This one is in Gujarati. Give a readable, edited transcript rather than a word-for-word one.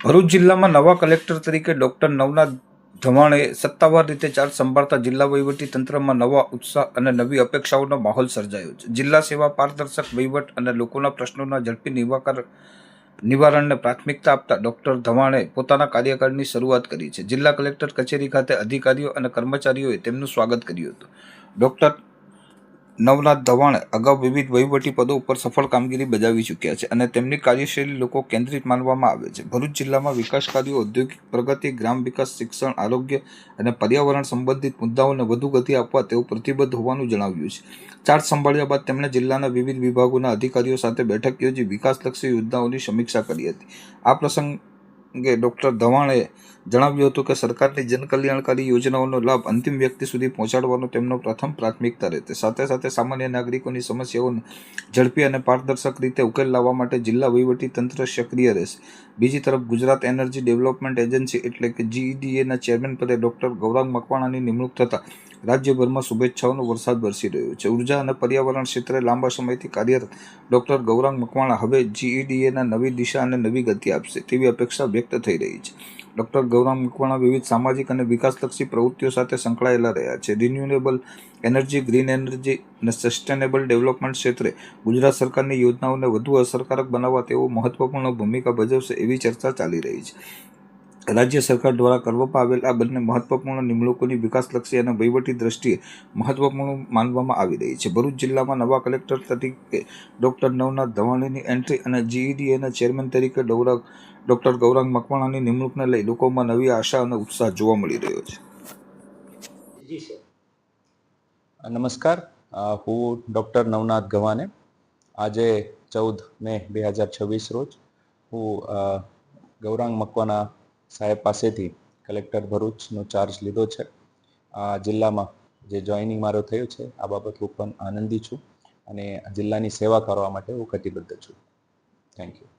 ભરૂચ જિલ્લામાં નવા કલેક્ટર તરીકે ડોક્ટર નવનાથ ધવાણે સત્તાવાર રીતે ચાર્જ સંભાળતા જિલ્લા વહીવટી તંત્રમાં નવા ઉત્સાહ અને નવી અપેક્ષાઓનો માહોલ સર્જાયો છે. જિલ્લા સેવા, પારદર્શક વહીવટ અને લોકોના પ્રશ્નોના ઝડપી નિવારણને પ્રાથમિકતા આપતા ડોક્ટર ધવાણે પોતાના કાર્યકાળની શરૂઆત કરી છે. જિલ્લા કલેક્ટર કચેરી ખાતે અધિકારીઓ અને કર્મચારીઓએ તેમનું સ્વાગત કર્યું હતું. ડોક્ટર નવનાથ ધવાણે અગાઉ વિવિધ વહીવટી પદો ઉપર સફળ કામગીરી બજાવી ચૂક્યા છે અને તેમની કાર્યશૈલી લોકો કેન્દ્રિત માનવામાં આવે છે. ભરૂચ જિલ્લામાં વિકાસ કાર્યો, ઔદ્યોગિક પ્રગતિ, ગ્રામ વિકાસ, શિક્ષણ, આરોગ્ય અને પર્યાવરણ સંબંધિત મુદ્દાઓને વધુ ગતિ આપવા તેઓ પ્રતિબદ્ધ હોવાનું જણાવ્યું છે. ચાર્જ સંભાળ્યા બાદ તેમણે જિલ્લાના વિવિધ વિભાગોના અધિકારીઓ સાથે બેઠક યોજી વિકાસલક્ષી યોજનાઓની સમીક્ષા કરી હતી. આ પ્રસંગે ડોક્ટર ધવાણે જણાવ્યું હતું કે સરકારની જનકલ્યાણકારી યોજનાઓનો લાભ અંતિમ વ્યક્તિ સુધી પહોંચાડવાનો તેમનો પ્રથમ પ્રાથમિકતા રહેશે. સાથે સાથે સામાન્ય નાગરિકોની સમસ્યાઓને ઝડપી અને પારદર્શક રીતે ઉકેલ લાવવા માટે જિલ્લા વહીવટી તંત્ર સક્રિય રહેશે. બીજી તરફ ગુજરાત એનર્જી ડેવલપમેન્ટ એજન્સી એટલે કે GEDAના ચેરમેન પદે ડોક્ટર ગૌરાંગ મકવાણાની નિમણૂક થતાં રાજ્યભરમાં શુભેચ્છાઓનો વરસાદ વરસી રહ્યો છે. ઉર્જા અને પર્યાવરણ ક્ષેત્રે લાંબા સમયથી કાર્યરત ડોક્ટર ગૌરાંગ મકવાણા હવે GEDAના નવી દિશા અને નવી ગતિ આપશે તેવી અપેક્ષા વ્યક્ત થઈ રહી છે. ડોક્ટર ગૌરાંગ મકવાણા વિવિધ સામાજિક અને વિકાસલક્ષી પ્રવૃત્તિઓ સાથે સંકળાયેલા રહ્યા છે. રિન્યુએબલ એનર્જી, ગ્રીન એનર્જી અને સસ્ટેનેબલ ડેવલપમેન્ટ ક્ષેત્રે ગુજરાત સરકારની યોજનાઓને વધુ અસરકારક બનાવવા તેઓ મહત્વપૂર્ણ ભૂમિકા ભજવશે એવી ચર્ચા ચાલી રહી છે. રાજ્ય સરકાર દ્વારા કરવામાં આવેલ આ બંને મહત્વપૂર્ણ નિમણૂકોની વિકાસલક્ષી અને વહીવટી દ્રષ્ટિએ મહત્વપૂર્ણ માનવામાં આવી રહી છે. ભરૂચ જિલ્લામાં નવા કલેક્ટર તરીકે ડોક્ટર નવનાથ ધવાણેની એન્ટ્રી અને GEDAના ચેરમેન તરીકે ડોક્ટર ગૌરાંગ મકવાણાની નિમણૂકને લઈ લોકોમાં નવી આશા અને ઉત્સાહ જોવા મળી રહ્યો છે. નમસ્કાર, હું ડૉક્ટર નવનાથ ગવાને. આજે 14 મે 2026 રોજ હું ગૌરાંગ મકવાણા સાહેબ પાસેથી કલેક્ટર ભરૂચનો ચાર્જ લીધો છે. આ જિલ્લામાં જે જોઈનિંગ મારો થયો છે આ બાબત હું પણ આનંદી છું અને જિલ્લાની સેવા કરવા માટે હું કટિબદ્ધ છું. Thank you.